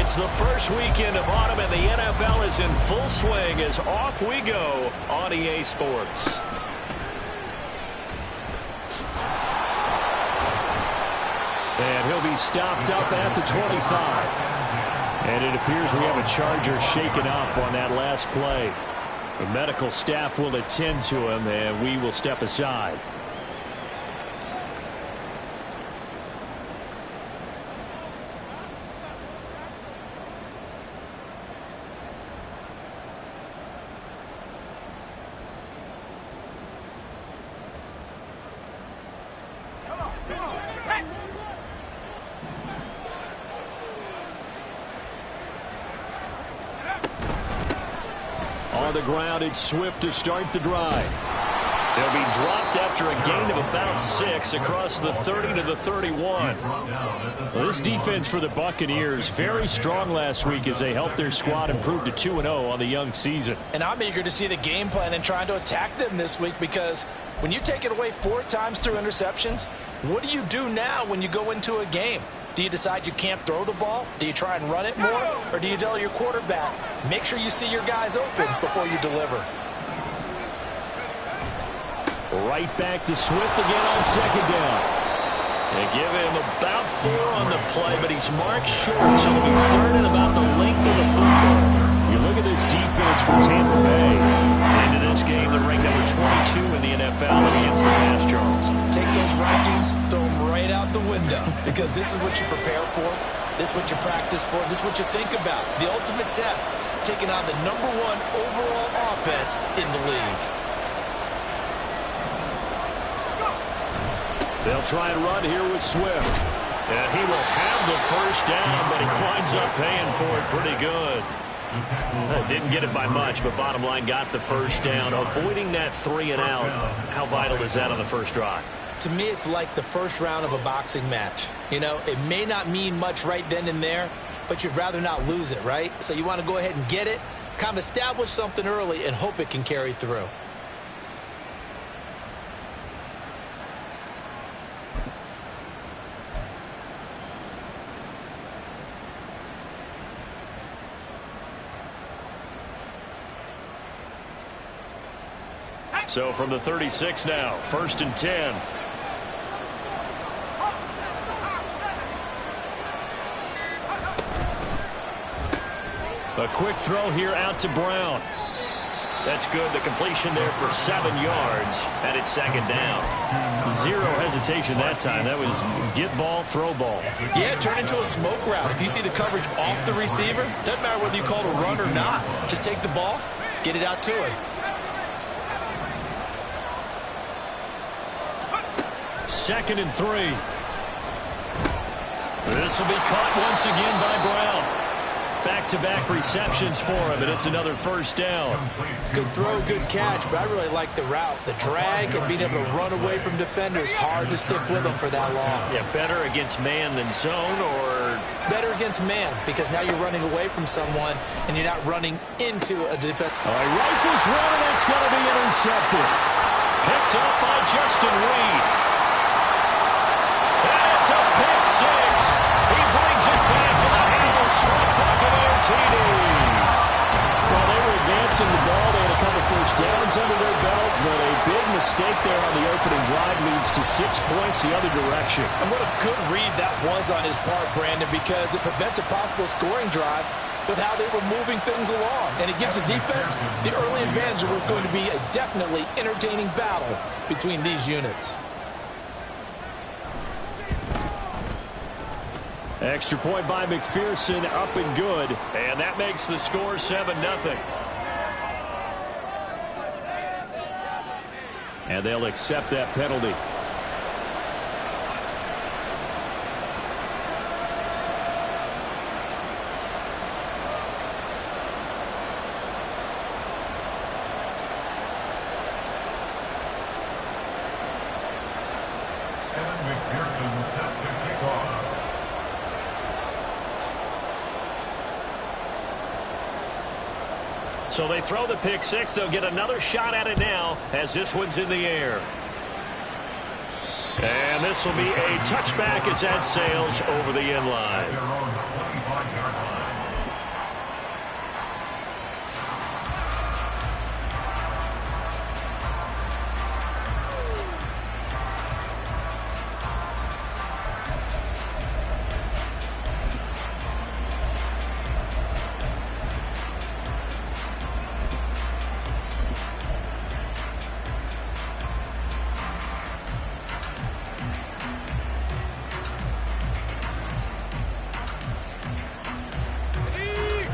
It's the first weekend of autumn, and the NFL is in full swing as off we go on EA Sports. And he'll be stopped up at the 25. And it appears we have a Charger shaken up on that last play. The medical staff will attend to him, and we will step aside. On the ground, it's Swift to start the drive. They'll be dropped after a gain of about 6 across the 30 to the 31. Well, this defense for the Buccaneers, very strong last week as they helped their squad improve to 2-0 on the young season. And I'm eager to see the game plan and trying to attack them this week, because when you take it away 4 times through interceptions, what do you do now when you go into a game? Do you decide you can't throw the ball? Do you try and run it more? Or do you tell your quarterback, make sure you see your guys open before you deliver? Right back to Swift again on second down. They give him about 4 on the play, but he's marked short, so it'll be third and about the length of the football. You look at this defense for Tampa Bay. Into this game, they're ranked number 22 in the NFL against the pass, Charles. Take those rankings, throw them right out the window, because this is what you prepare for, this is what you practice for, this is what you think about. The ultimate test, taking on the #1 overall offense in the league. They'll try and run here with Swift. And he will have the first down, but he winds up paying for it pretty good. Didn't get it by much, but bottom line, got the first down. Avoiding that 3 and out, how vital is that on the first drive? To me, it's like the first round of a boxing match. You know, it may not mean much right then and there, but you'd rather not lose it, right? So you want to go ahead and get it, kind of establish something early, and hope it can carry through. So from the 36 now, 1st and 10. A quick throw here out to Brown. That's good. The completion there for 7 yards, and it's second down. 0 hesitation that time. That was get ball, throw ball. Yeah, turn into a smoke route. If you see the coverage off the receiver, doesn't matter whether you call it a run or not. Just take the ball, get it out to him. 2nd and 3. This will be caught once again by Brown. Back-to-back receptions for him, and it's another first down. Good throw, good catch, but I really like the route. The drag and being able to run away from defenders, hard to stick with them for that long. Yeah, better against man than zone, or? Better against man, because now you're running away from someone, and you're not running into a defense. Rifles one, and it's going to be intercepted. Picked up by Justin Reed. It's a pick 6. He brings it back to the house for a Buccaneer TD. Well, they were advancing the ball. They had a couple first downs under their belt, but a big mistake there on the opening drive leads to 6 points the other direction. And what a good read that was on his part, Brandon, because it prevents a possible scoring drive with how they were moving things along. And it gives the defense the early advantage of what's going to be a definitely entertaining battle between these units. Extra point by McPherson, up and good. And that makes the score 7-0. And they'll accept that penalty. So they throw the pick 6. They'll get another shot at it now as this one's in the air. And this will be a touchback as that sails over the end line.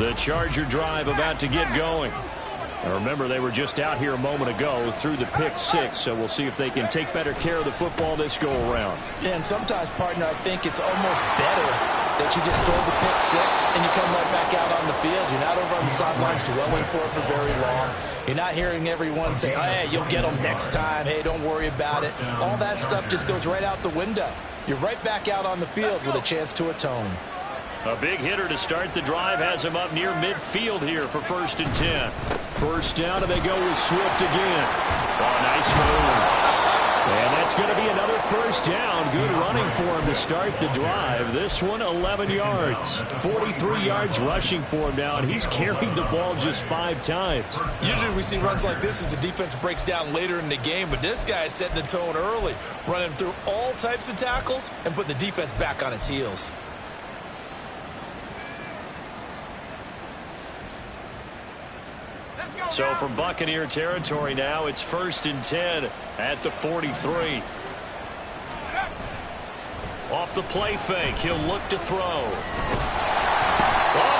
The Charger drive about to get going. Now remember, they were just out here a moment ago through the pick 6, so we'll see if they can take better care of the football this go around. Yeah, and sometimes, partner, I think it's almost better that you just throw the pick 6 and you come right back out on the field. You're not over on the sidelines dwelling for it for very long. You're not hearing everyone say, oh, hey, you'll get them next time. Hey, don't worry about it. All that stuff just goes right out the window. You're right back out on the field with a chance to atone. A big hitter to start the drive has him up near midfield here for 1st and 10. First down, and they go with Swift again. Oh, nice move. And that's going to be another first down. Good running for him to start the drive. This one, 11 yards. 43 yards rushing for him now, and he's carried the ball just 5 times. Usually we see runs like this as the defense breaks down later in the game, but this guy is setting the tone early, running through all types of tackles and putting the defense back on its heels. So from Buccaneer territory now, it's 1st and 10 at the 43. Off the play fake, he'll look to throw. Oh,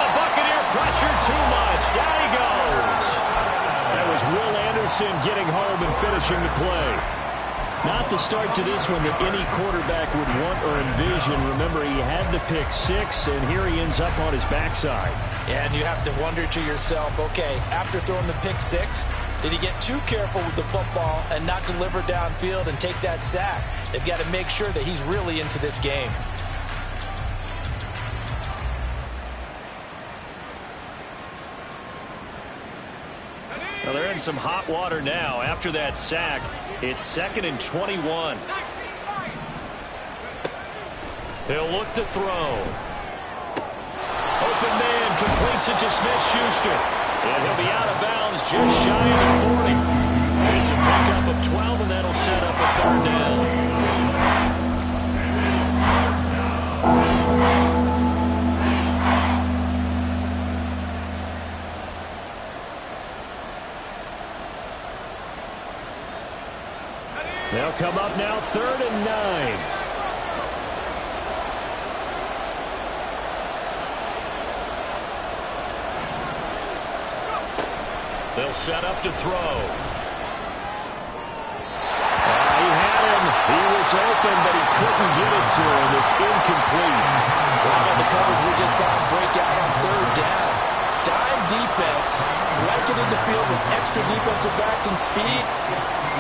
the Buccaneer pressure too much. Down he goes. That was Will Anderson getting home and finishing the play. Not the start to this one that any quarterback would want or envision. Remember, he had the pick 6, and here he ends up on his backside. Yeah, and you have to wonder to yourself, okay, after throwing the pick 6, did he get too careful with the football and not deliver downfield and take that sack? They've got to make sure that he's really into this game. Well, they're in some hot water now. After that sack, it's 2nd and 21. He'll look to throw. Open man completes it to Smith-Schuster. And he'll be out of bounds just shy of the 40. It's a pickup of 12, and that'll set up a 3rd down. They'll come up now 3rd and 9. They'll set up to throw. He had him. He was open, but he couldn't get it to him. It's incomplete. Well, the coverage we just saw him break out on 3rd down. Dime defense, blanketed the field with extra defensive backs and speed.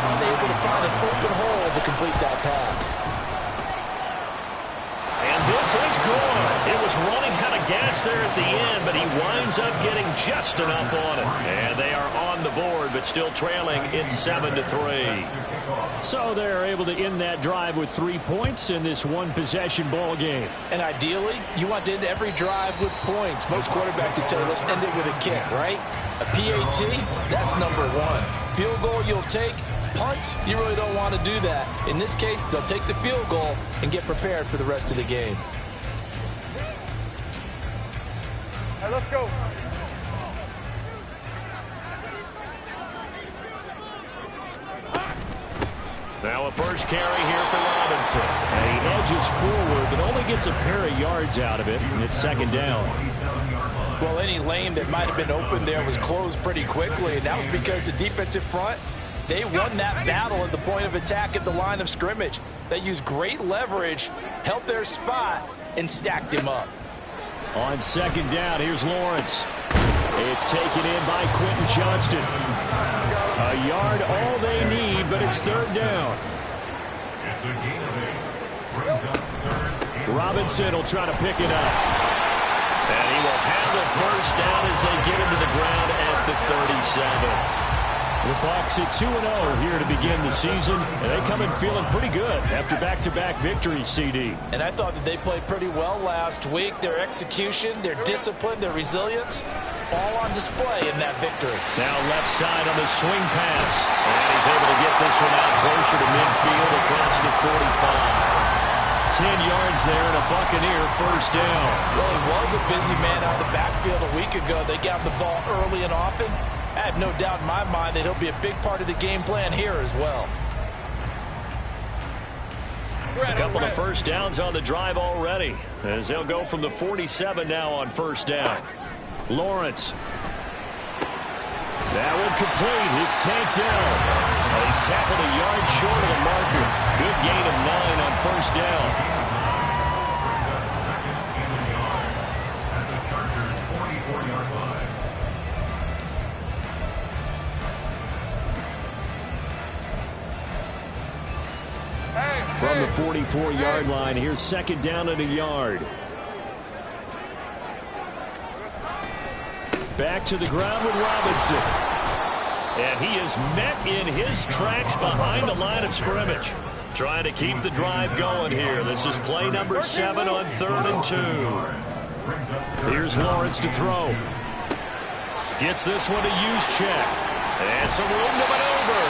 Unable to find an open hole to complete that pass. And this is good. It was running out of gas there at the end, but he winds up getting just enough on it. And they are on the board, but still trailing. It's 7-3. So they're able to end that drive with 3 points in this one-possession ball game. And ideally, you want to end every drive with points. Most quarterbacks would tell you, let's end it with a kick, right? A PAT, that's number 1. Field goal you'll take. Punts, you really don't want to do that. In this case, they'll take the field goal and get prepared for the rest of the game. All right, let's go. Now a first carry here for Robinson. And he edges forward, but only gets a pair of yards out of it, and it's 2nd down. Well, any lane that might have been open there was closed pretty quickly, and that was because the defensive front, they won that battle at the point of attack at the line of scrimmage. They used great leverage, held their spot, and stacked him up. On 2nd down, here's Lawrence. It's taken in by Quentin Johnston. A yard all they need, but it's 3rd down. Robinson will try to pick it up. And he will handle 1st down as they get him to the ground at the 37. The Bucs at 2-0 here to begin the season, and they come in feeling pretty good after back-to-back victories, CD. And I thought that they played pretty well last week. Their execution, their discipline, their resilience, all on display in that victory. Now left side on the swing pass, and he's able to get this one out closer to midfield across the 45. 10 yards there and a Buccaneer 1st down. Well, he was a busy man out of the backfield a week ago. They got the ball early and often. I have no doubt in my mind that he'll be a big part of the game plan here as well. A couple of 1st downs on the drive already, as they'll go from the 47 now on 1st down. Lawrence. That one complete. It's tanked down. And he's tackled a yard short of the marker. Good gain of 9 on first down. From the 44-yard line, here's second down and a yard. Back to the ground with Robinson. And he is met in his tracks behind the line of scrimmage. Trying to keep the drive going here. This is play number 7 on 3rd and 2. Here's Lawrence to throw. Gets this one to Juszczyk. And some room to maneuver.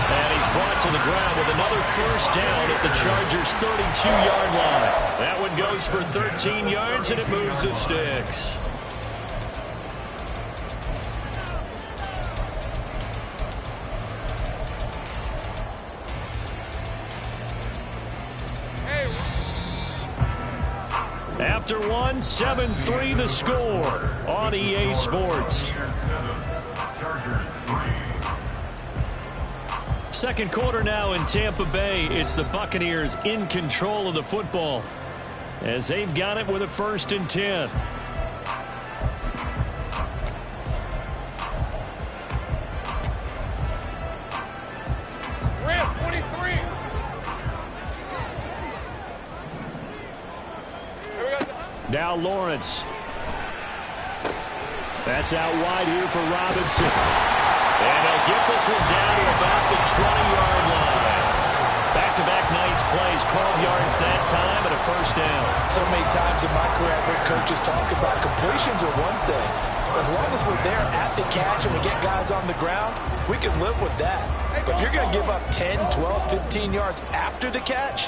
And he's brought to the ground with another first down at the Chargers' 32-yard line. That one goes for 13 yards, and it moves the sticks. After one, 7-3 the score on EA Sports. Second quarter now in Tampa Bay. It's the Buccaneers in control of the football as they've got it with a 1st and 10. Ramp 23. Now Lawrence. That's out wide here for Robinson. And they'll get this one down to about the 20-yard line. Back-to-back nice plays, 12 yards that time, and a first down. So many times in my career, I've heard coaches talk about completions are one thing. As long as we're there at the catch and we get guys on the ground, we can live with that. But if you're going to give up 10, 12, 15 yards after the catch,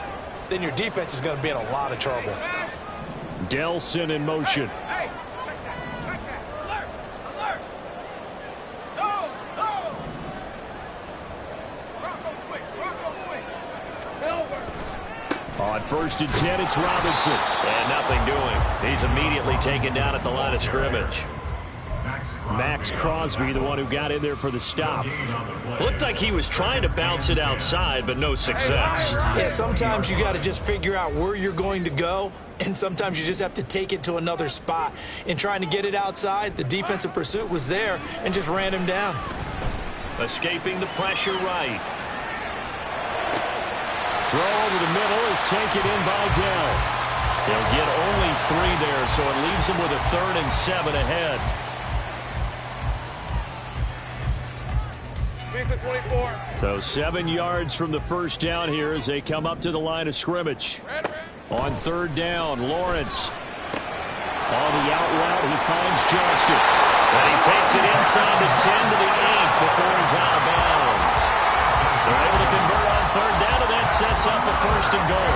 then your defense is going to be in a lot of trouble. Delson in motion. On 1st and 10, it's Robinson. And nothing doing. He's immediately taken down at the line of scrimmage. Max Crosby, the one who got in there for the stop. Looked like he was trying to bounce it outside, but no success. Yeah, sometimes you got to just figure out where you're going to go, and sometimes you just have to take it to another spot. In trying to get it outside, the defensive pursuit was there and just ran him down. Escaping the pressure right. Throw over the middle is taken in by Dell. He'll get only 3 there, so it leaves him with a 3rd and 7 ahead. 24. So 7 yards from the first down here as they come up to the line of scrimmage. On 3rd down, Lawrence. On the out route, he finds Johnston. And he takes it inside the 10 to the 8 before he's out of bounds. They're able to convert on 3rd down, and that sets up a 1st and goal.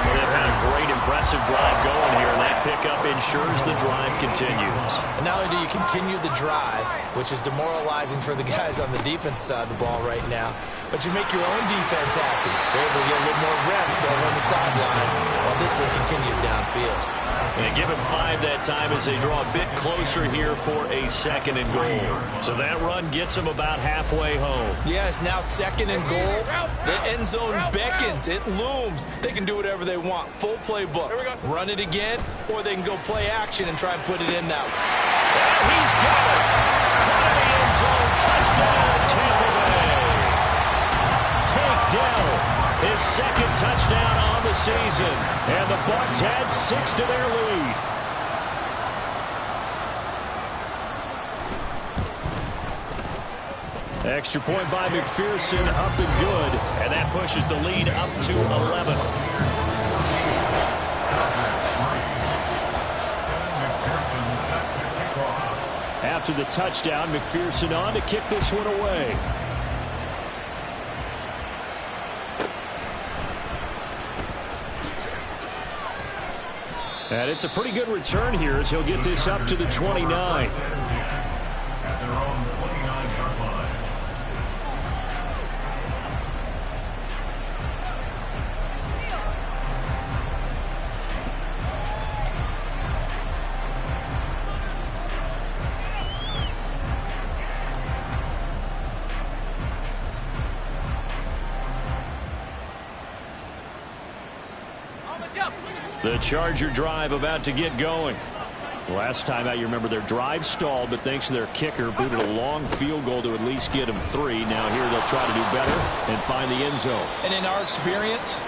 Well, they've had a great, impressive drive going here, and that pickup ensures the drive continues. And not only do you continue the drive, which is demoralizing for the guys on the defense side of the ball right now, but you make your own defense happy. They're able to get a little more rest over on the sidelines while this one continues downfield. And give him 5 that time as they draw a bit closer here for a 2nd and goal. So that run gets him about halfway home. Yes, now 2nd and goal. The end zone beckons. It looms. They can do whatever they want. Full playbook. Run it again, or they can go play action and try and put it in that way. And he's got it. Caught in the end zone. Touchdown, Tampa Bay. Takedown. His 2nd touchdown on the season. And the Bucs had 6 to their lead. Extra point by McPherson, up and good. And that pushes the lead up to 11. After the touchdown, McPherson on to kick this one away. And it's a pretty good return here as he'll get this up to the 29. The Charger drive about to get going. Last time out, you remember their drive stalled, but thanks to their kicker, booted a long field goal to at least get them 3. Now here they'll try to do better and find the end zone. And in our experience,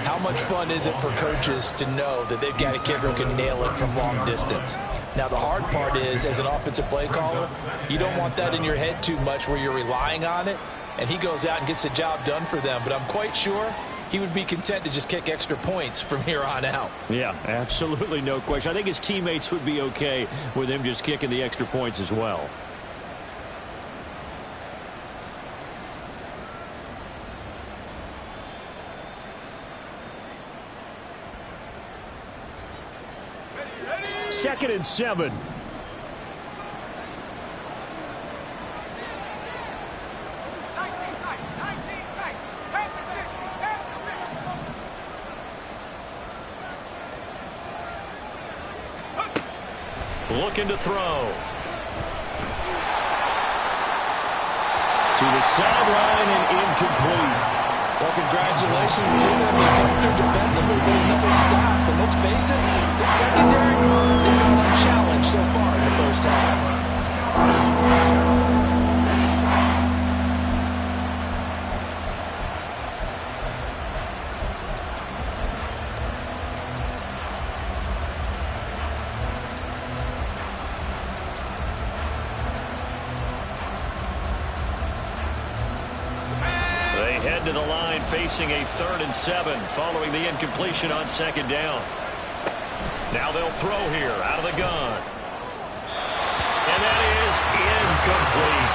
how much fun is it for coaches to know that they've got a kicker who can nail it from long distance? Now, the hard part is, as an offensive play caller, you don't want that in your head too much where you're relying on it, and he goes out and gets the job done for them. But I'm quite sure he would be content to just kick extra points from here on out. Yeah, absolutely no question. I think his teammates would be okay with him just kicking the extra points as well. Second and 7. Looking to throw. To the sideline and incomplete. Well, congratulations to them. They come through defensively with another stop. And let's face it, this secondary, they've been unchallenged so far in the first half. To the line facing a 3rd and 7 following the incompletion on 2nd down. Now they'll throw here out of the gun. And that is incomplete.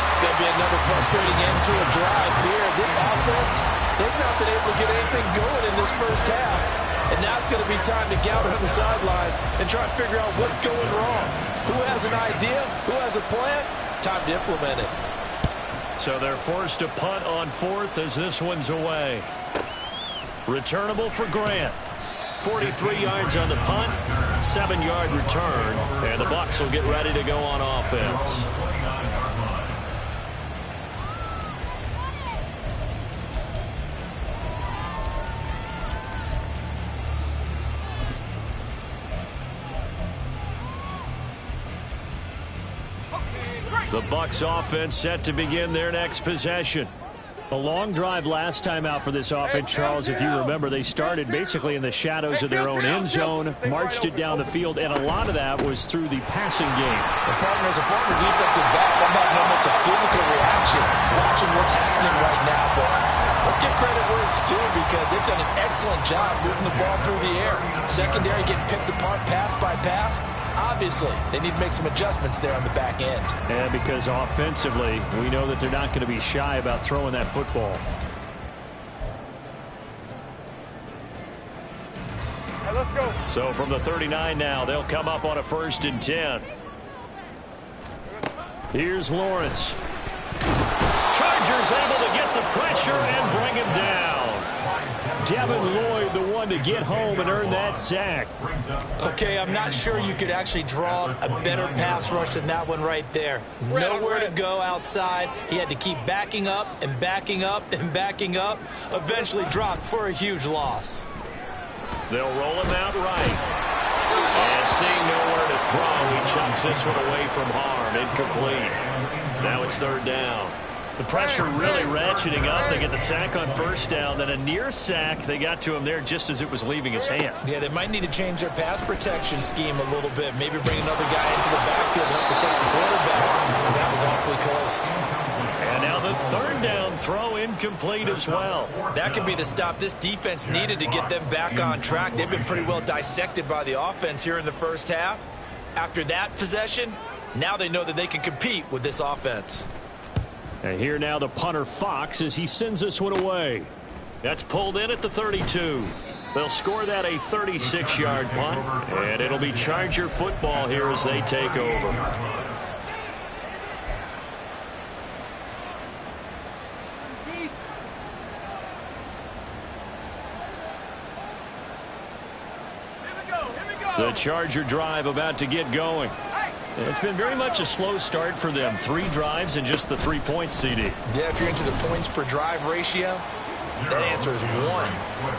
It's going to be another frustrating end to a drive here. This offense, they've not been able to get anything going in this first half. And now it's going to be time to gather on the sidelines and try and figure out what's going wrong. Who has an idea? Who has a plan? Time to implement it. So they're forced to punt on 4th as this one's away. Returnable for Grant. 43 yards on the punt, 7-yard return, and the Bucs will get ready to go on offense. The Bucs offense set to begin their next possession. A long drive last time out for this offense, Charles. If you remember, they started basically in the shadows of their own end zone, marched it down the field, and a lot of that was through the passing game. The partner is a former defensive back. I'm having almost a physical reaction watching what's happening right now. But let's give credit where it's due because they've done an excellent job moving the ball through the air. Secondary getting picked apart pass by pass. Obviously, they need to make some adjustments there on the back end. Yeah, because offensively, we know that they're not going to be shy about throwing that football. All right, let's go. So from the 39 now, they'll come up on a 1st and 10. Here's Lawrence. Chargers able to get the pressure and bring him down. Devin Lloyd, the one to get home and earn that sack. Okay, I'm not sure you could actually draw a better pass rush than that one right there. Nowhere to go outside. He had to keep backing up and backing up and backing up. Eventually dropped for a huge loss. They'll roll him out right. And seeing nowhere to throw, he chunks this one away from harm. Incomplete. Now it's 3rd down. The pressure really ratcheting up. They get the sack on 1st down, then a near sack. They got to him there just as it was leaving his hand. Yeah, they might need to change their pass protection scheme a little bit. Maybe bring another guy into the backfield to help protect the quarterback, because that was awfully close. And now the 3rd down throw incomplete as well. That could be the stop this defense needed to get them back on track. They've been pretty well dissected by the offense here in the first half. After that possession, now they know that they can compete with this offense. And here now the punter Fox as he sends this one away. That's pulled in at the 32. They'll score that a 36-yard punt, and it'll be Charger football here as they take over. The Charger drive about to get going. It's been very much a slow start for them. 3 drives and just the 3 points, CD. Yeah, if you're into the points per drive ratio, That answer is 1.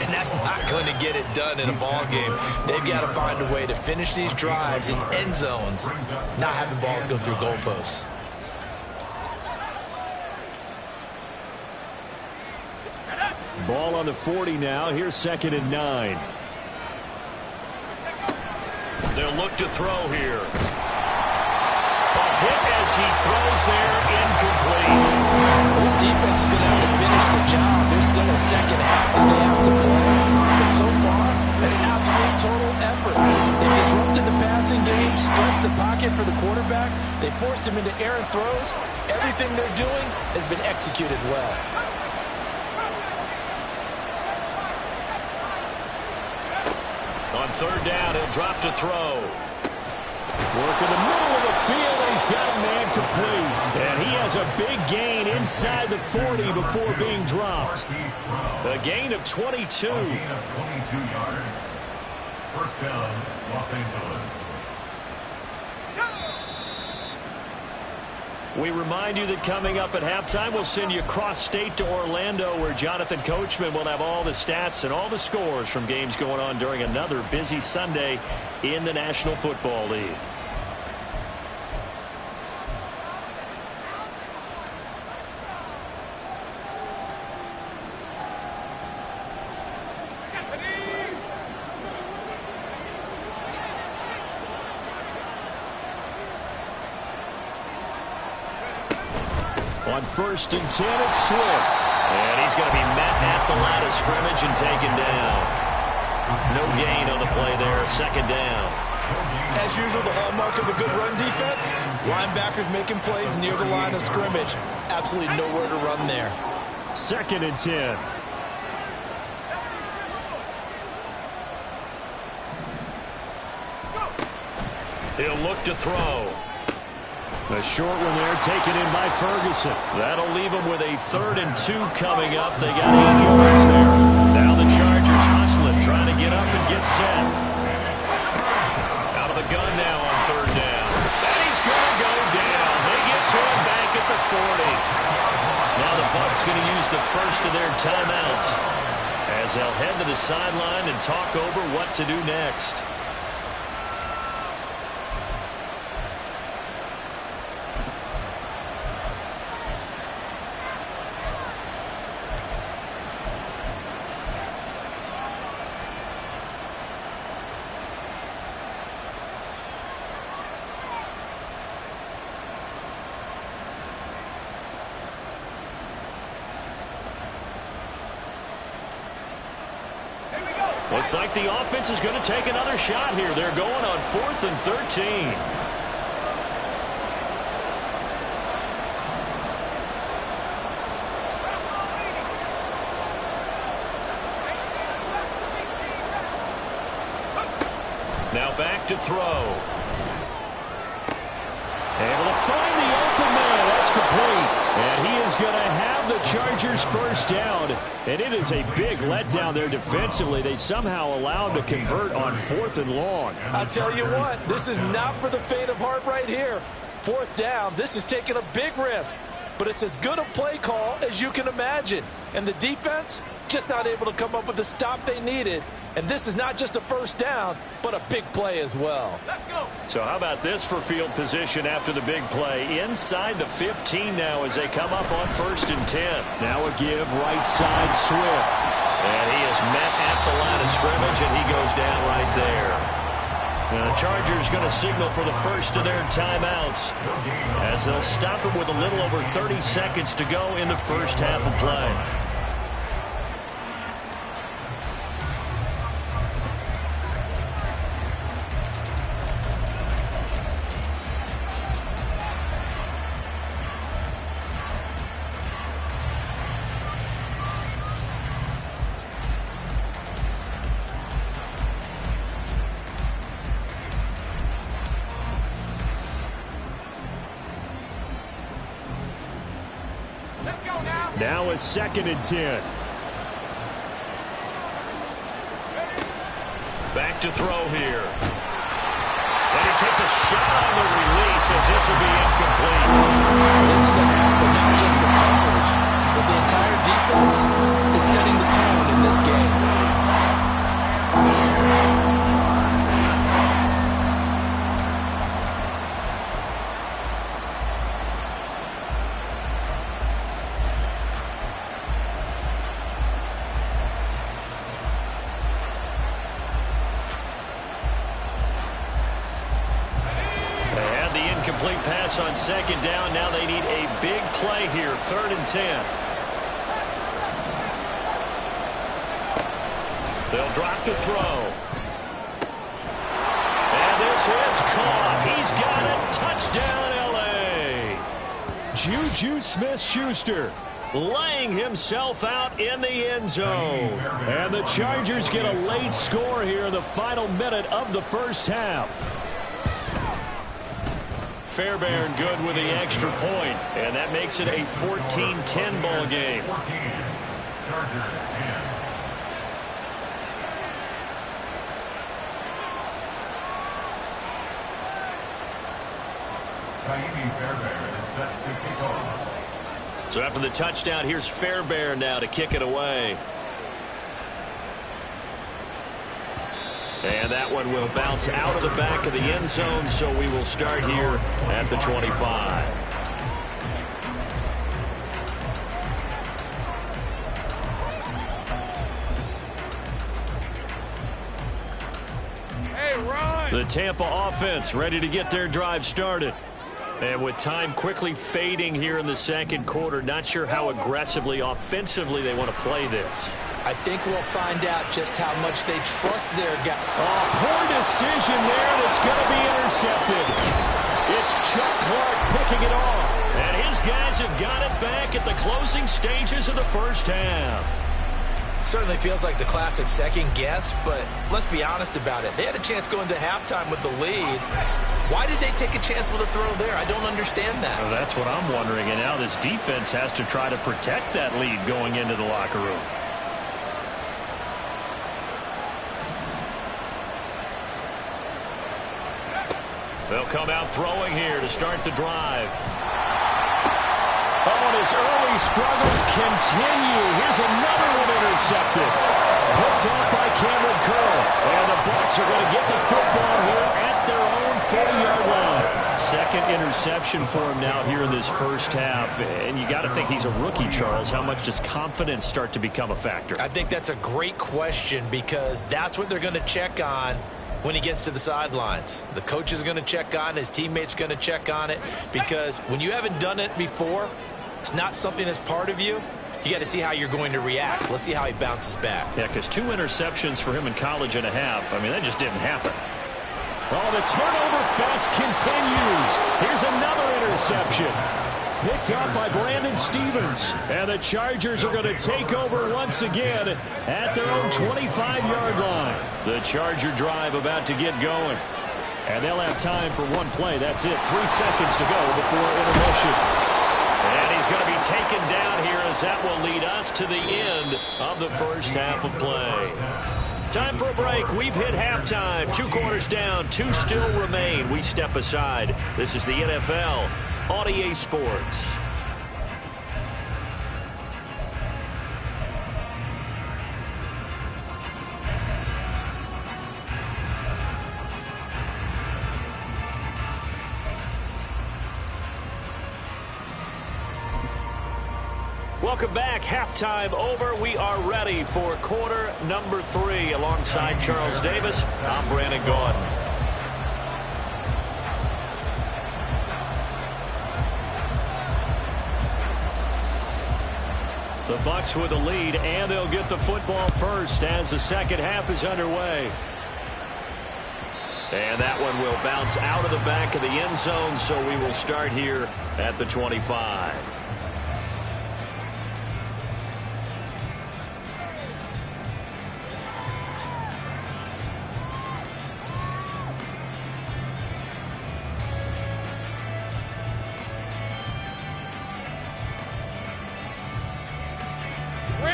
And that's not going to get it done in a ball game. They've got to find a way to finish these drives in end zones, not having balls go through goalposts. Ball on the 40 now. Here's 2nd and 9. They'll look to throw here. A hit as he throws there, incomplete. This defense is going to have to finish the job. There's still a second half that they have to play. But so far, an absolute total effort. They disrupted the passing game, stressed the pocket for the quarterback. They forced him into errant throws. Everything they're doing has been executed well. On 3rd down, he'll drop to throw. Work in the middle of the field, and he's got a man complete. And he has a big gain inside the 40 before being dropped. A gain of 22. 22 yards. First down, Los Angeles. We remind you that coming up at halftime, we'll send you cross-state to Orlando, where Jonathan Coachman will have all the stats and all the scores from games going on during another busy Sunday in the National Football League. On 1st and 10, it's Swift. And he's going to be met at the line of scrimmage and taken down. No gain on the play there, 2nd down. As usual, the hallmark of a good run defense, linebackers making plays near the line of scrimmage. Absolutely nowhere to run there. 2nd and 10. He'll look to throw. A short one there taken in by Ferguson. That'll leave him with a 3rd and 2 coming up. They got 8 yards there. Now the Chargers hustling, trying to get up and get set. Out of the gun now on 3rd down. And he's going to go down. They get to him back at the 40. Now the Bucs going to use the first of their timeouts as they'll head to the sideline and talk over what to do next. Looks like the offense is going to take another shot here. They're going on 4th and 13. Now back to throw. Able to find the open man. That's complete. And he is going to have the Chargers first down. And it is a big letdown there defensively. They somehow allowed to convert on 4th and long. I'll tell you what, this is not for the faint of heart right here. 4th down, this is taking a big risk. But it's as good a play call as you can imagine. And the defense just not able to come up with the stop they needed. And this is not just a first down, but a big play as well. Let's go. So how about this for field position after the big play? Inside the 15 now as they come up on 1st and 10. Now a give right side Swift. And he is met at the line of scrimmage, and he goes down right there. Now the Chargers going to signal for the first of their timeouts as they'll stop him with a little over 30 seconds to go in the first half of play. Now a 2nd and 10. Back to throw here. And he takes a shot on the release as this will be incomplete. This is a half, but not just the coverage, but the entire defense is setting in this game. Incomplete pass on second down. Now they need a big play here. 3rd and 10. They'll drop to throw. And this is caught. He's got it. Touchdown, L.A. Juju Smith-Schuster laying himself out in the end zone. And the Chargers get a late score here in the final minute of the first half. Fairbairn good with the extra point, and that makes it a 14-10 ball game. 14, Chargers 10. Fairbairn is set to kick off. So after the touchdown, here's Fairbairn now to kick it away. And that one will bounce out of the back of the end zone, so we will start here at the 25. Hey, run! The Tampa offense ready to get their drive started. And with time quickly fading here in the second quarter, not sure how aggressively, offensively they want to play this. I think we'll find out just how much they trust their guy. Oh, poor decision there that's going to be intercepted. It's Chuck Clark picking it off. And his guys have got it back at the closing stages of the first half. Certainly feels like the classic second guess, but let's be honest about it. They had a chance going to halftime with the lead. Why did they take a chance with a throw there? I don't understand that. Well, that's what I'm wondering. And now this defense has to try to protect that lead going into the locker room. They'll come out throwing here to start the drive. Oh, and his early struggles continue. Here's another one intercepted. Picked off by Cameron Curl. And the Bucs are going to get the football here at their own 40-yard line. Second interception for him now here in this first half. And you got to think he's a rookie, Charles. How much does confidence start to become a factor? I think that's a great question because that's what they're going to check on when he gets to the sidelines. The coach is going to check on it. His teammates are going to check on it because when you haven't done it before, it's not something that's part of you. You got to see how you're going to react. Let's see how he bounces back. Yeah, because 2 interceptions for him in college and a half. I mean, that just didn't happen. Oh, the turnover fest continues. Here's another interception. Picked up by Brandon Stevens. And the Chargers are going to take over once again at their own 25-yard line. The Charger drive about to get going. And they'll have time for one play. That's it. 3 seconds to go before intermission. And he's going to be taken down here as that will lead us to the end of the first half of play. Time for a break. We've hit halftime. 2 quarters down. 2 still remain. We step aside. This is the NFL on EA Sports. Welcome back. Halftime over. We are ready for quarter number 3. Alongside Charles Davis, I'm Brandon Gaudin. The Bucs with the lead, and they'll get the football first as the second half is underway. And that one will bounce out of the back of the end zone, so we will start here at the 25.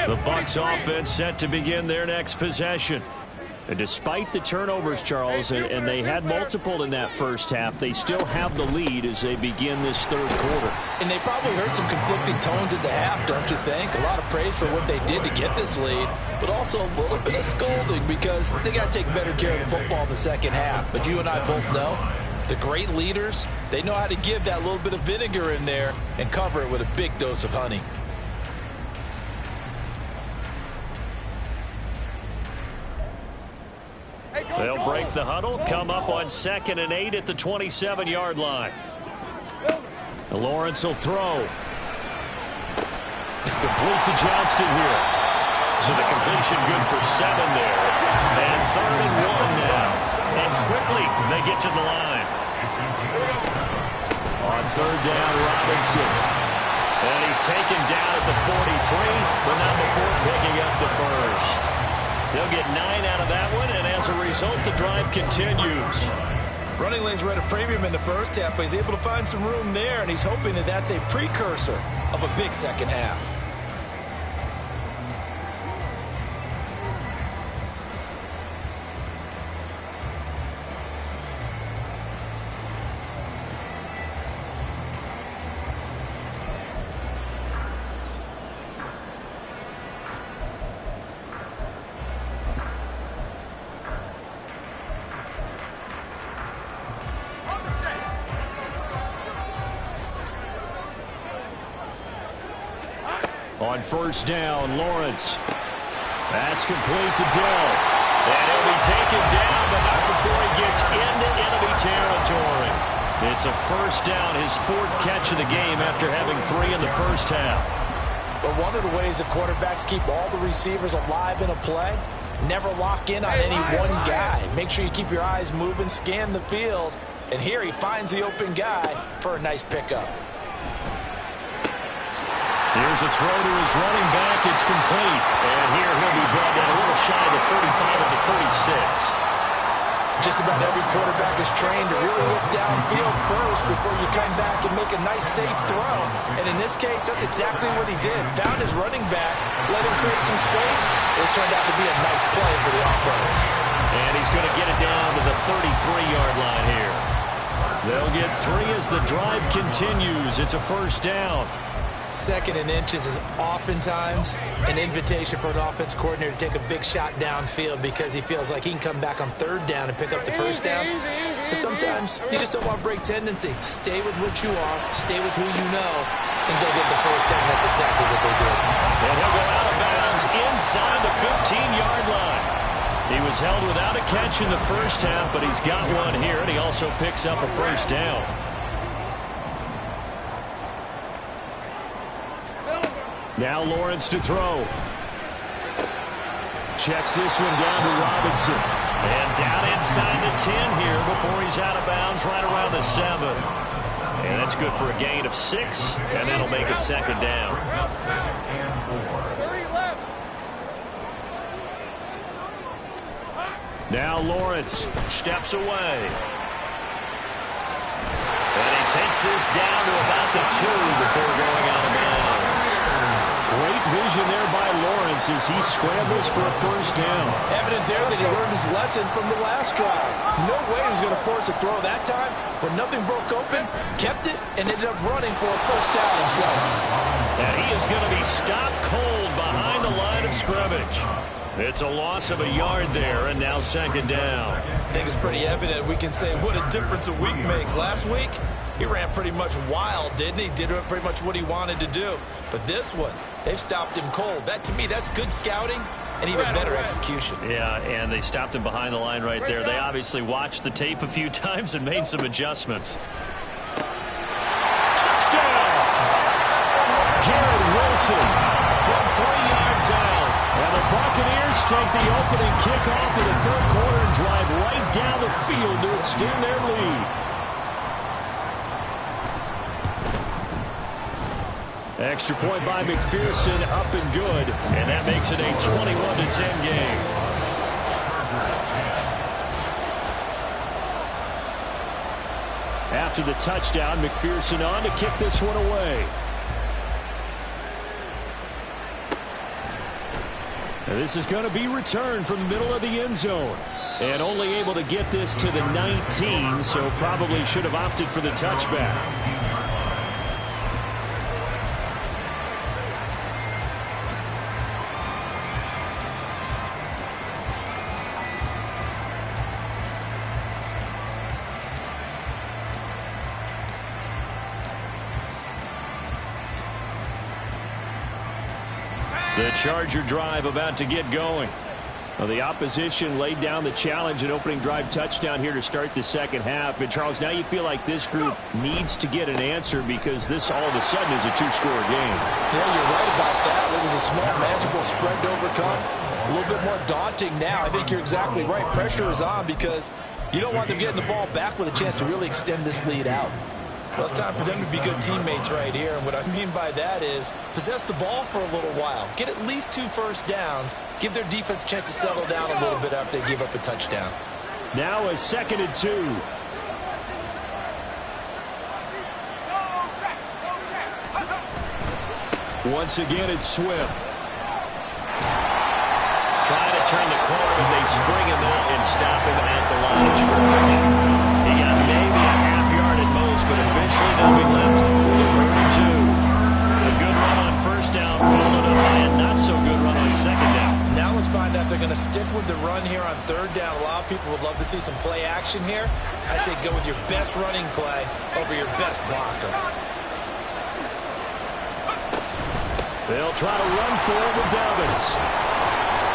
The Bucs offense set to begin their next possession. And despite the turnovers, Charles, and they had multiple in that first half, they still have the lead as they begin this third quarter. And they probably heard some conflicting tones at the half, don't you think? A lot of praise for what they did to get this lead, but also a little bit of scolding because they got to take better care of the football in the second half. But you and I both know the great leaders, they know how to give that little bit of vinegar in there and cover it with a big dose of honey. They'll break the huddle, come up on 2nd and 8 at the 27-yard line. Lawrence will throw. Complete to Johnston here. So the completion good for 7 there. And 3rd and 1 now. And quickly they get to the line. On 3rd down, Robinson. And he's taken down at the 43, but not before picking up the first. They'll get 9 out of that one, and as a result, the drive continues. Running lanes were at a premium in the first half, but he's able to find some room there, and he's hoping that that's a precursor of a big second half. On 1st down, Lawrence. That's complete to Dill. And he'll be taken down, but not before he gets into enemy territory. It's a 1st down, his 4th catch of the game after having 3 in the first half. But one of the ways that quarterbacks keep all the receivers alive in a play, never lock in on any one guy. Make sure you keep your eyes moving, scan the field. And here he finds the open guy for a nice pickup. Here's a throw to his running back. It's complete. And here he'll be brought down a little shy of the 35 at the 36. Just about every quarterback is trained to really look downfield first before you come back and make a nice, safe throw. And in this case, that's exactly what he did. Found his running back, let him create some space. It turned out to be a nice play for the offense. And he's going to get it down to the 33-yard line here. They'll get 3 as the drive continues. It's a 1st down. 2nd and inches is oftentimes an invitation for an offense coordinator to take a big shot downfield because he feels like he can come back on 3rd down and pick up the 1st down. But sometimes you just don't want break tendency. Stay with what you are, stay with who you know, and go get the 1st down. That's exactly what they did. And he'll go out of bounds inside the 15-yard line. He was held without a catch in the first half, but he's got one here, and he also picks up a 1st down. Now Lawrence to throw. Checks this one down to Robinson. And down inside the 10 here before he's out of bounds right around the 7. And that's good for a gain of 6, and that'll make it 2nd down. Now Lawrence steps away. And he takes this down to about the 2 before going out of bounds. Great vision there by Lawrence as he scrambles for a 1st down. Evident there that he learned his lesson from the last drive. No way he was going to force a throw that time. When nothing broke open, kept it, and ended up running for a 1st down himself. And he is going to be stopped cold behind the line of scrimmage. It's a loss of a yard there, and now 2nd down. I think it's pretty evident we can say what a difference a week makes. Last week, he ran pretty much wild, didn't he? Did pretty much what he wanted to do. But this one, they've stopped him cold. That, to me, that's good scouting and even better execution. Yeah, and they stopped him behind the line right there. They obviously watched the tape a few times and made some adjustments. Touchdown! Garrett Wilson from 3 yards out. And the Buccaneers take the opening kickoff of the 3rd quarter and drive right down the field to extend their lead. Extra point by McPherson, up and good. And that makes it a 21-10 game. After the touchdown, McPherson on to kick this one away. And this is going to be returned from the middle of the end zone. And only able to get this to the 19, so probably should have opted for the touchback. The Charger drive about to get going. Well, the opposition laid down the challenge and opening drive touchdown here to start the second half. And, Charles, now you feel like this group needs to get an answer because this all of a sudden is a two-score game. Yeah, you're right about that. It was a small, manageable spread to overcome. A little bit more daunting now. I think you're exactly right. Pressure is on because you don't want them getting the ball back with a chance to really extend this lead out. Well, it's time for them to be good teammates right here. And what I mean by that is possess the ball for a little while. Get at least 2 first downs. Give their defense a chance to settle down a little bit after they give up a touchdown. Now a 2nd and 2. Once again, it's Swift. Trying to turn the corner, but they string him out and stop him at the line of scrimmage. He got maybe a half yard at most, but eventually they'll be left with a 3rd and 2. A good run on first down, followed up by a not-so-good run on second down. Now let's find out if they're going to stick with the run here on 3rd down. A lot of people would love to see some play action here. I say go with your best running play over your best blocker. They'll try to run for it with Dobbins.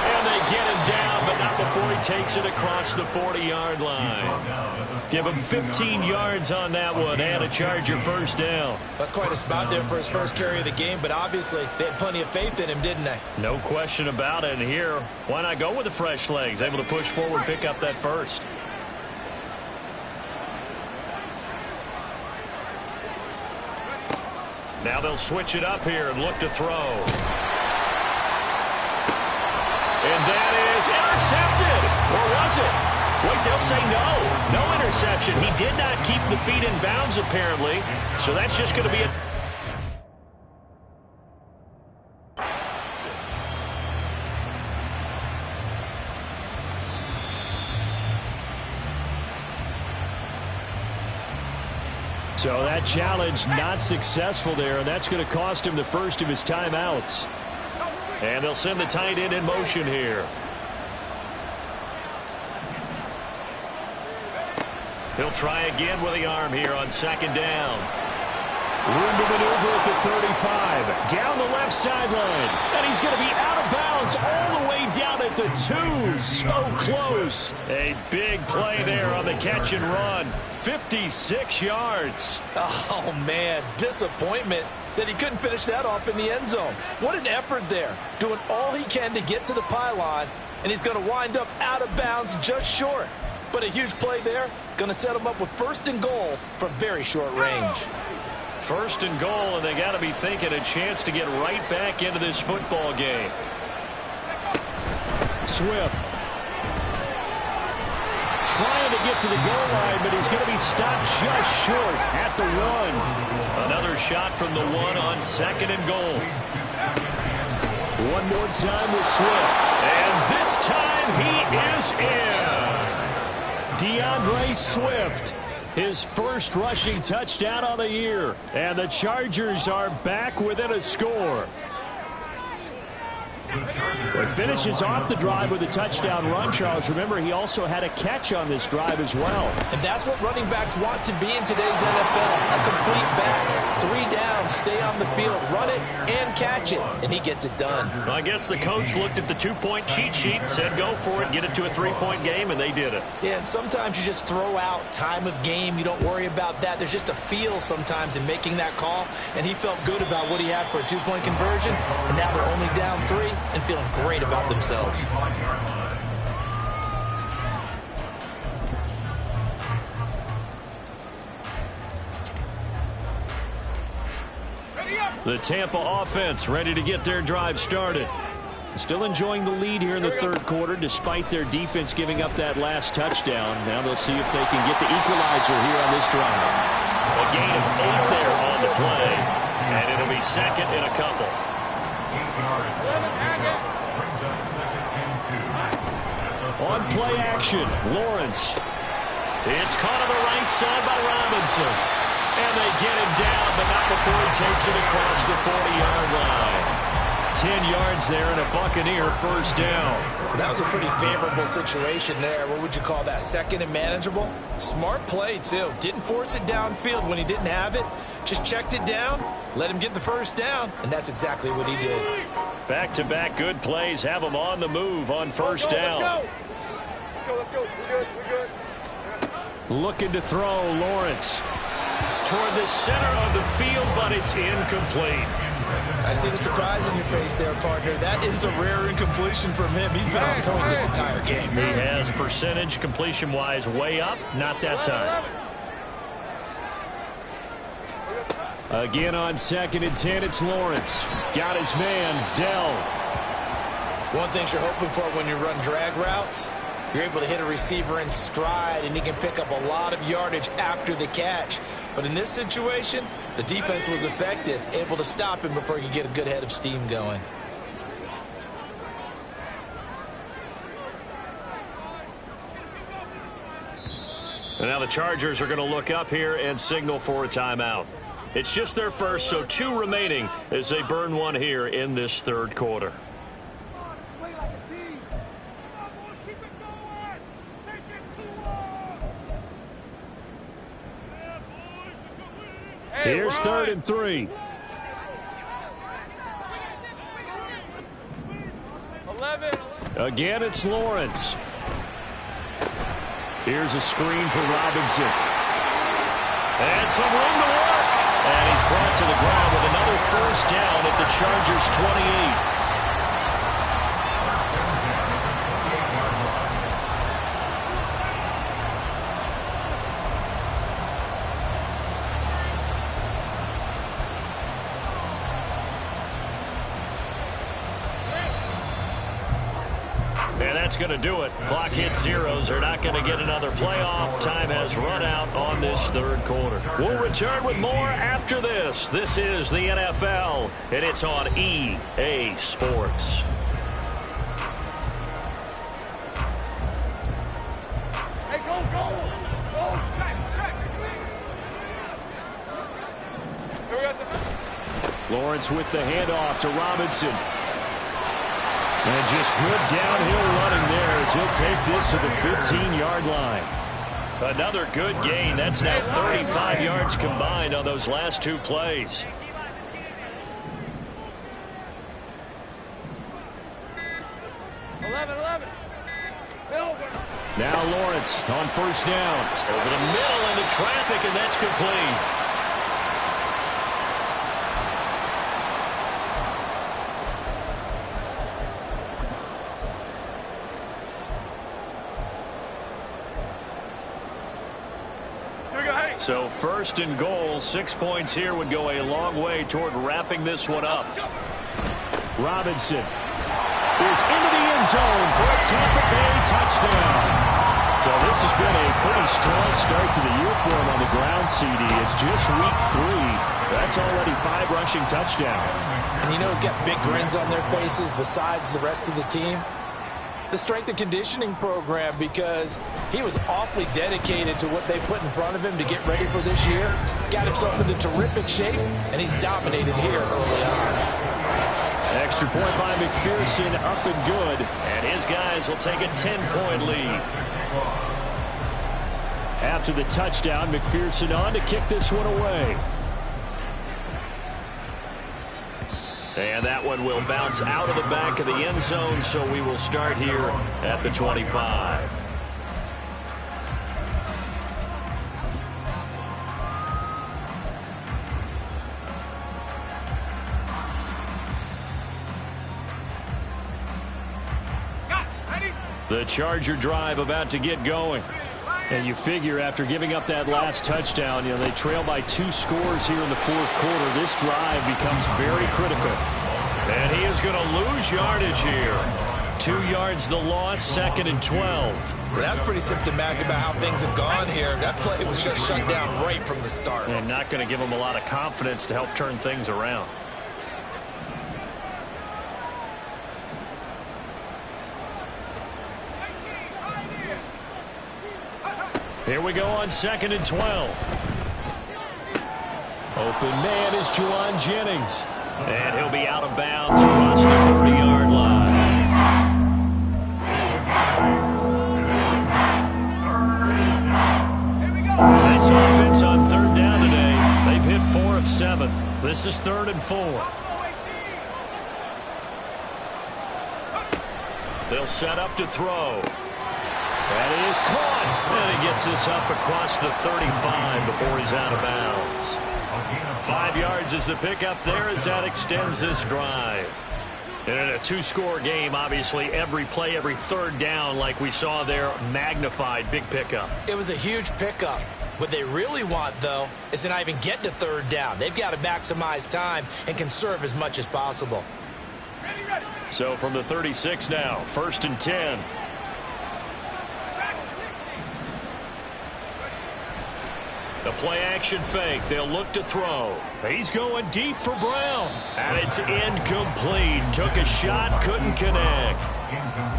And they get him down, but not before he takes it across the 40-yard line. Give him 15 yards on that one and a Charger first down. That's quite a spot there for his first carry of the game, but obviously they had plenty of faith in him, didn't they? No question about it. And here, why not go with the fresh legs? Able to push forward, pick up that first. Now they'll switch it up here and look to throw. And that is intercepted. Or was it? Wait, they'll say no. No interception. He did not keep the feet in bounds, apparently. So that's just going to be a... So that challenge not successful there, and that's going to cost him the first of his timeouts. And they'll send the tight end in motion here. He'll try again with the arm here on 2nd down. Room to maneuver at the 35. Down the left sideline. And he's going to be out of bounds all the way down at the 2. So close. A big play there on the catch and run. 56 yards. Oh, man, disappointment that he couldn't finish that off in the end zone. What an effort there, doing all he can to get to the pylon, and he's going to wind up out of bounds just short. But a huge play there, going to set him up with 1st and goal from very short range. 1st and goal, and they got to be thinking a chance to get right back into this football game. Swift trying to get to the goal line, but he's going to be stopped just short at the 1. Another shot from the 1 on 2nd and goal. One more time with Swift. And this time he is in. DeAndre Swift, his first rushing touchdown on the year. And the Chargers are back within a score. But finishes off the drive with a touchdown run, Charles. Remember, he also had a catch on this drive as well. And that's what running backs want to be in today's NFL. A complete back, 3 downs, stay on the field, run it, and catch it. And he gets it done. Well, I guess the coach looked at the 2-point cheat sheet and said, go for it, get it to a 3-point game, and they did it. Yeah, and sometimes you just throw out time of game. You don't worry about that. There's just a feel sometimes in making that call. And he felt good about what he had for a 2-point conversion. And now they're only down 3 and feeling great about themselves. The Tampa offense ready to get their drive started. Still enjoying the lead here in the 3rd quarter despite their defense giving up that last touchdown. Now they'll see if they can get the equalizer here on this drive. A gain of 8 there on the play, and it'll be 2nd and a couple. 8 yards. Brings up 2nd On play action, Lawrence. It's caught on the right side by Robinson. And they get him down, but not before he takes it across the 40-yard line. 10 yards there and a Buccaneer first down. That was a pretty favorable situation there. What would you call that? Second and manageable? Smart play, too. Didn't force it downfield when he didn't have it. Just checked it down, let him get the first down, and that's exactly what he did. Back-to-back good plays have him on the move on first down. Let's go. We're good. Looking to throw, Lawrence. Toward the center of the field, but it's incomplete. I see the surprise in your face there, partner. That is a rare incompletion from him. He's been on point this entire game. He has percentage completion-wise way up, not that time. Again on 2nd and 10, it's Lawrence. Got his man, Dell. One thing you're hoping for when you run drag routes, you're able to hit a receiver in stride, and he can pick up a lot of yardage after the catch. But in this situation, the defense was effective, able to stop him before he could get a good head of steam going. And now the Chargers are going to look up here and signal for a timeout. It's just their first, so 2 remaining as they burn one here in this third quarter. Here's 3rd and 3. 11. Again, it's Lawrence. Here's a screen for Robinson. And some room to work. And he's brought to the ground with another first down at the Chargers' 28. And that's going to do it. Clock hits zeros. They're not going to get another playoff. Time has run out on this third quarter. We'll return with more after this. This is the NFL, and it's on EA Sports. Hey, go. Check. Here we go. Lawrence with the handoff to Robinson. And just good downhill running there as he'll take this to the 15-yard line. Another good gain. That's now 35 yards combined on those last 2 plays. Now Lawrence on first down. Over the middle into traffic, and that's complete. So 1st and goal, 6 points here would go a long way toward wrapping this one up. Robinson is into the end zone for a Tampa Bay touchdown. So this has been a pretty strong start to the year for him on the ground, CD. It's just week 3. That's already 5 rushing touchdowns. And you know he's got big grins on their faces besides the rest of the team. The strength and conditioning program, because he was awfully dedicated to what they put in front of him to get ready for this year. Got himself into terrific shape, and he's dominated here early on. Extra point by McPherson, up and good. And his guys will take a 10-point lead. After the touchdown, McPherson on to kick this one away. And that one will bounce out of the back of the end zone, so we will start here at the 25. The Charger drive about to get going. And you figure after giving up that last touchdown, you know, they trail by 2 scores here in the 4th quarter. This drive becomes very critical. And he is going to lose yardage here. 2 yards the loss, 2nd and 12. Well, that's pretty symptomatic about how things have gone here. That play was just shut down right from the start. And not going to give him a lot of confidence to help turn things around. Here we go on 2nd and 12. Open man is Juwan Jennings. And he'll be out of bounds across the 30-yard line. Nice offense on 3rd down today. They've hit 4 of 7. This is 3rd and 4. They'll set up to throw. And he is caught. And he gets this up across the 35 before he's out of bounds. 5 yards is the pickup there as that extends this drive. And in a 2-score game, obviously, every play, every 3rd down, like we saw there, magnified. Big pickup. It was a huge pickup. What they really want, though, is to not even get to 3rd down. They've got to maximize time and conserve as much as possible. So from the 36 now, 1st and 10. The play action fake. They'll look to throw. He's going deep for Brown. And it's incomplete. Took a shot, couldn't connect.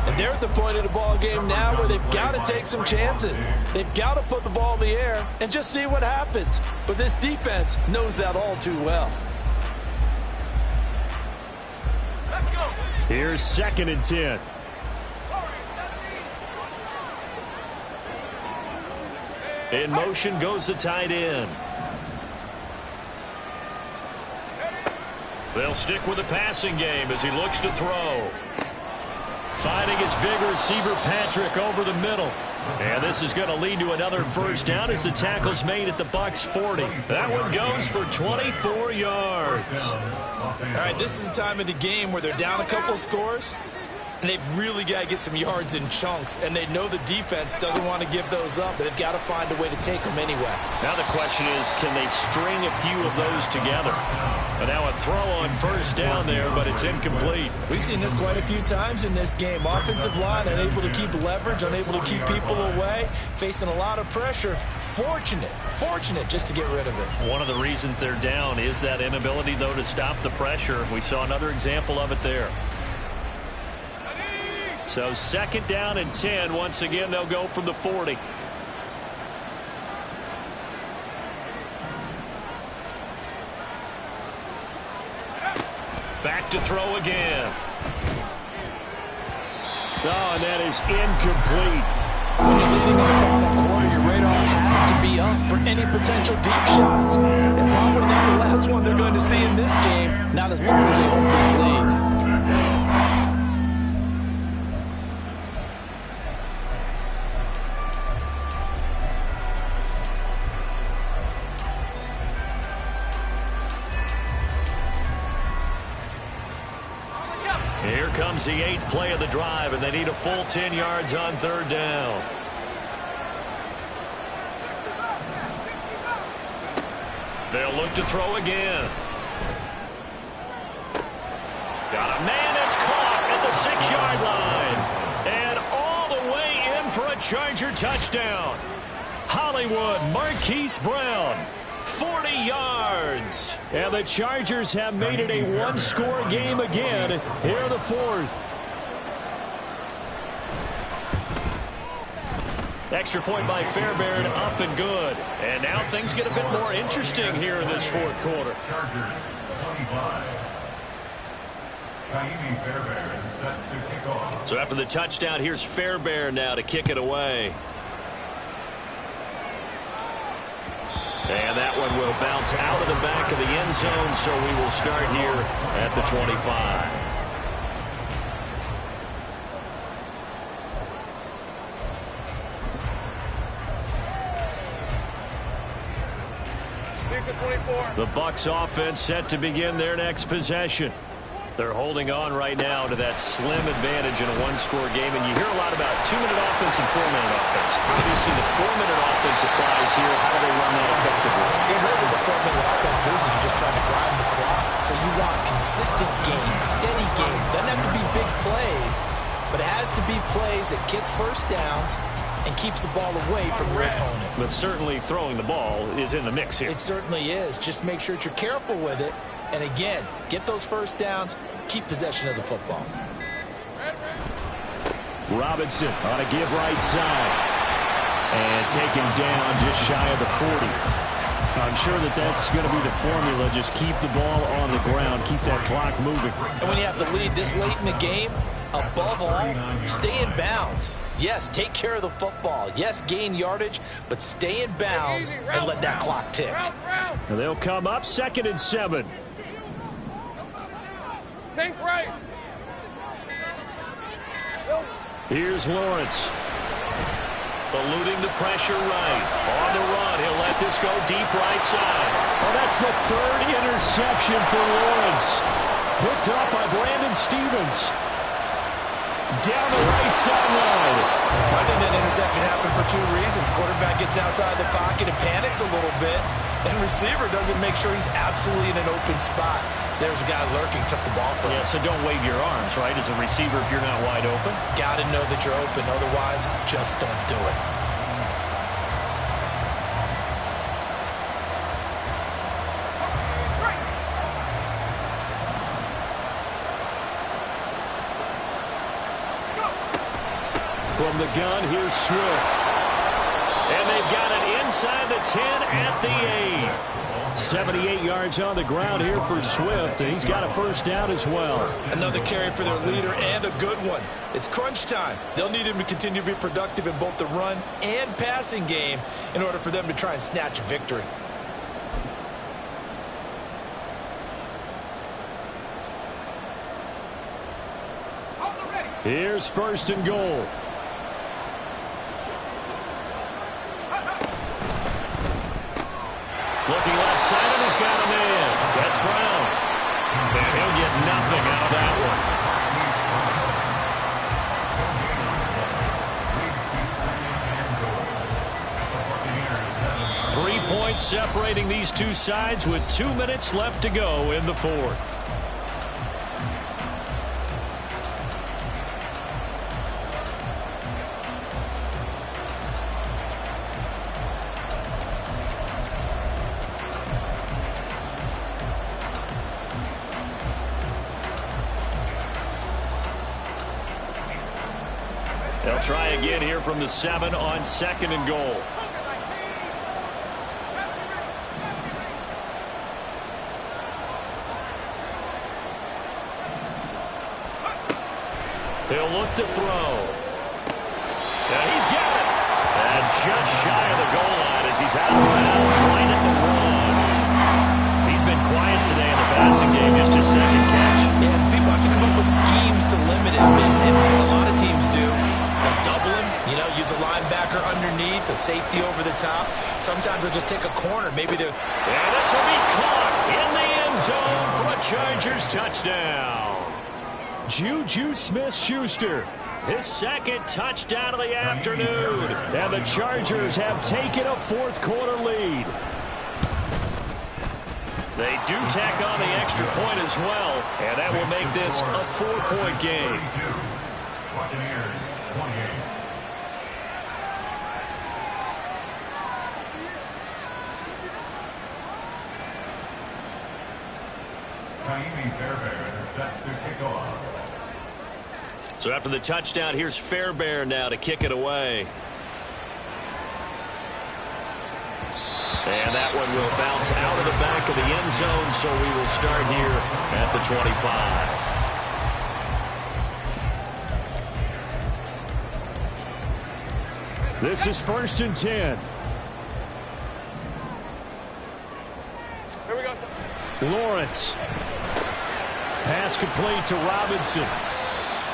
And they're at the point of the ball game now where they've got to take some chances. They've got to put the ball in the air and just see what happens. But this defense knows that all too well. Let's go. Here's 2nd and 10. In motion goes the tight end. They'll stick with the passing game as he looks to throw. Finding his big receiver Patrick over the middle. And this is going to lead to another 1st down as the tackle's made at the Bucs 40. That one goes for 24 yards. All right, this is the time of the game where they're down a couple of scores, and they've really got to get some yards in chunks, and they know the defense doesn't want to give those up, but they've got to find a way to take them anyway. Now the question is, can they string a few of those together? And now a throw on 1st down there, but it's incomplete. We've seen this quite a few times in this game. Offensive line unable to keep leverage, unable to keep people away, facing a lot of pressure. Fortunate just to get rid of it. One of the reasons they're down is that inability, though, to stop the pressure. We saw another example of it there. So 2nd down and 10. Once again, they'll go from the 40. Back to throw again. Oh, and that is incomplete. When you're leading in the final quarter, your radar has to be up for any potential deep shots. And probably not the last one they're going to see in this game, not as long as they hold this lead. Here comes the 8th play of the drive, and they need a full 10 yards on 3rd down. They'll look to throw again. Got a man that's caught at the 6-yard line. And all the way in for a Charger touchdown. Hollywood Marquise Brown. 40 yards. And the Chargers have made it a 1-score game again here in the 4th. Extra point by Fairbairn, up and good. And now things get a bit more interesting here in this 4th quarter. Chargers 25. Kaimi Fairbairn is set to kick off. So after the touchdown, here's Fairbairn now to kick it away. And that one will bounce out of the back of the end zone, so we will start here at the 25. The Bucs offense set to begin their next possession. They're holding on right now to that slim advantage in a 1-score game. And you hear a lot about 2-minute offense and 4-minute offense. Obviously, the 4-minute offense applies here. How do they run that effectively? They heard what the 4-minute offense is you're just trying to grind the clock. So you want consistent gains, steady gains. Doesn't have to be big plays, but it has to be plays that gets 1st downs and keeps the ball away from your opponent. But certainly throwing the ball is in the mix here. It certainly is. Just make sure that you're careful with it. And again, get those 1st downs, keep possession of the football. Robinson on a give right side. And taken down just shy of the 40. I'm sure that that's going to be the formula. Just keep the ball on the ground. Keep that clock moving. And when you have the lead this late in the game, above all, stay in bounds. Yes, take care of the football. Yes, gain yardage, but stay in bounds and let that clock tick. And they'll come up 2nd and 7. Think right. Here's Lawrence. Eluding the pressure right. On the run, he'll let this go deep right side. Well, that's the 3rd interception for Lawrence. Picked up by Brandon Stevens. Down the right sideline. I think that interception happened for 2 reasons. Quarterback gets outside the pocket and panics a little bit, and receiver doesn't make sure he's absolutely in an open spot. So there's a guy lurking, took the ball from him. Yeah, so don't wave your arms, right, as a receiver if you're not wide open. Got to know that you're open. Otherwise, just don't do it. From the gun, here's Swift. And they've got it inside the 10 at the 8. 78 yards on the ground here for Swift, and he's got a first down as well. Another carry for their leader, and a good one. It's crunch time. They'll need him to continue to be productive in both the run and passing game in order for them to try and snatch a victory. Here's 1st and goal. Looking left side, and he's got a man. That's Brown. And he'll get nothing out of that one. 3 points separating these two sides with 2 minutes left to go in the 4th. They'll try again here from the 7 on 2nd and goal. He'll look to throw. And he's got it. And just shy of the goal line as he's out of bounds right at the 1. He's been quiet today in the passing game, just his 2nd catch. Yeah, people have to come up with schemes to limit him, and what a lot of teams do, they'll double him, use a linebacker underneath, a safety over the top. Sometimes they'll just take a corner. Maybe they're... And this will be caught in the end zone for a Chargers touchdown. Juju Smith-Schuster, his 2nd touchdown of the afternoon. And the Chargers have taken a 4th quarter lead. They do tack on the extra point as well, and that will make this a 4-point game. Buccaneers, 28. Fairbairn is set to kick off. So after the touchdown, here's Fairbairn now to kick it away. And that one will bounce out of the back of the end zone, so we will start here at the 25. This is 1st and 10. Here we go. Lawrence. Pass complete to Robinson.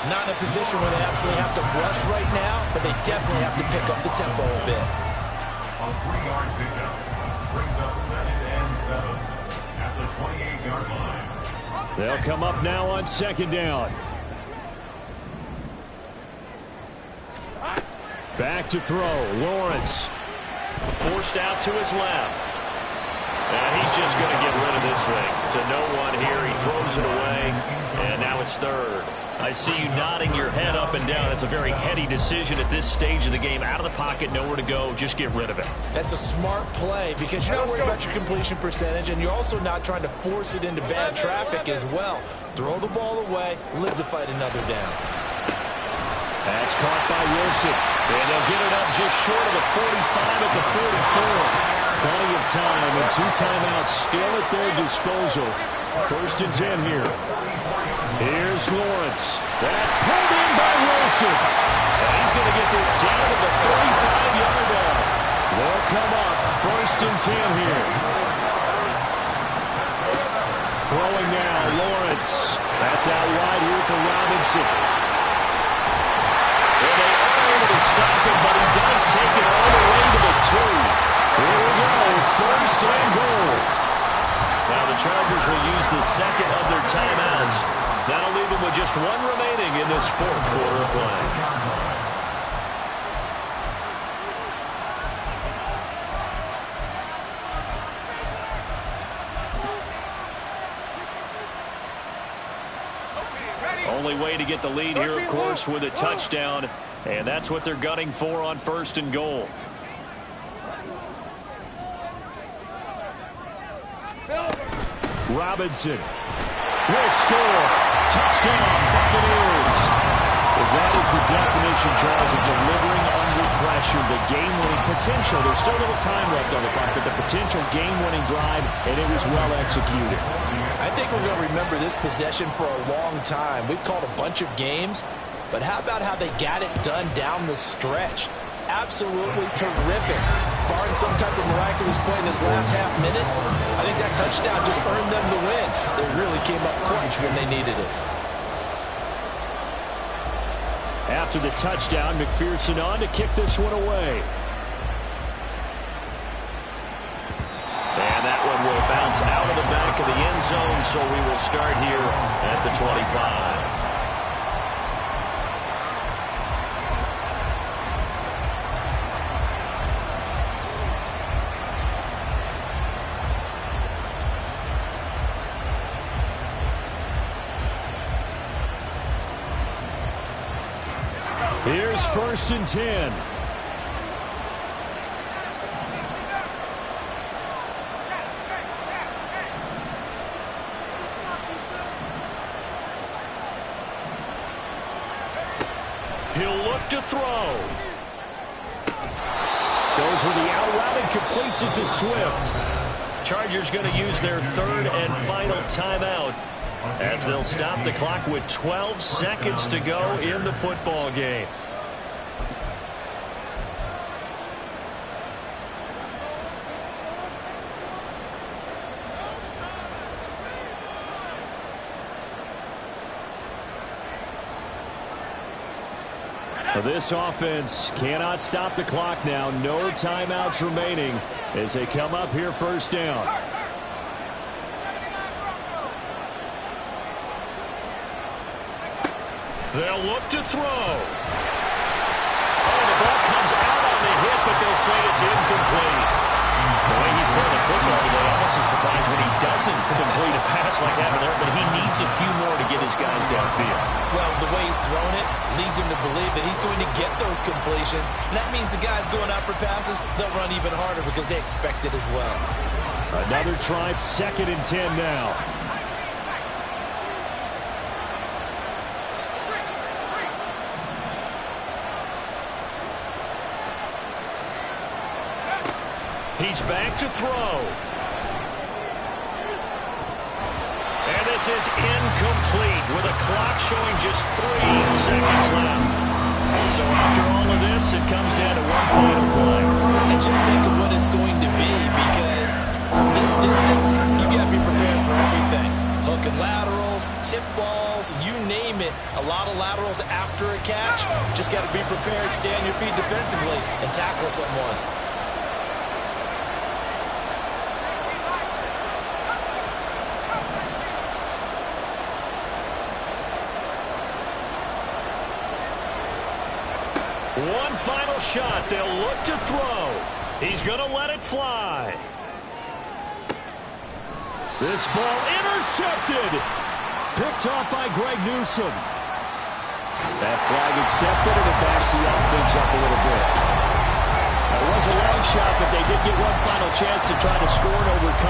Not in a position where they absolutely have to rush right now, but they definitely have to pick up the tempo a bit. A 3-yard pickup brings up 2nd and 7 at the 28-yard line. They'll come up now on 2nd down. Back to throw. Lawrence. Forced out to his left. And he's just going to get rid of this thing. To no one here. He throws it away. And now it's 3rd. I see you nodding your head up and down. It's a very heady decision at this stage of the game. Out of the pocket, nowhere to go. Just get rid of it. That's a smart play because you're not worried about your completion percentage, and you're also not trying to force it into bad traffic as well. Throw the ball away, live to fight another down. That's caught by Wilson. And they'll get it up just short of the 45 at the 44. Plenty of time and 2 timeouts still at their disposal. 1st and 10 here. Here's Lawrence. That's pulled in by Wilson. And he's going to get this down to the 35-yard line. They'll come up 1st and 10 here. Throwing now, Lawrence. That's out wide here for Robinson. And they are able to stop him, but he does take it all the way to the 2. Here we go, 1st and goal. Now the Chargers will use the second of their timeouts. That'll leave them with just 1 remaining in this 4th quarter of play. Only way to get the lead here, of course, with a touchdown. And that's what they're gunning for on 1st and goal. Robinson will score. Touchdown, Buccaneers. That is the definition, Charles, of delivering under pressure. The game-winning potential. There's still a little time left on the clock, but the potential game-winning drive, and it was well executed. I think we're going to remember this possession for a long time. We've called a bunch of games, but how about how they got it done down the stretch? Absolutely terrific. Barring some type of miraculous play in this last half minute, I think that touchdown just earned them the win. They really came up clutch when they needed it. After the touchdown, McPherson on to kick this one away. And that one will bounce out of the back of the end zone, so we will start here at the 25. Here's 1st and 10. He'll look to throw. Goes with the out route and completes it to Swift. Chargers going to use their 3rd and final timeout as they'll stop the clock with 12 seconds to go in the football game. This offense cannot stop the clock now. No timeouts remaining as they come up here 1st down. They'll look to throw. Oh, the ball comes out on the hit, but they'll say it's incomplete. The way he's throwing the football today, almost a surprise when he doesn't complete a pass like that there, but he needs a few more to get his guys downfield. Well, the way he's throwing it leads him to believe that he's going to get those completions. And that means the guys going out for passes, they'll run even harder because they expect it as well. Another try, 2nd and 10 now. He's back to throw. And this is incomplete with a clock showing just 3 seconds left. So after all of this, it comes down to one final play. And just think of what it's going to be, because from this distance, you got to be prepared for everything. Hook and laterals, tip balls, you name it. A lot of laterals after a catch. Just got to be prepared, stay on your feet defensively, and tackle someone. One final shot. They'll look to throw. He's going to let it fly. This ball intercepted. Picked off by Greg Newsome. That flag accepted, and it backs the offense up a little bit. It was a long shot, but they did get one final chance to try to score and overcome.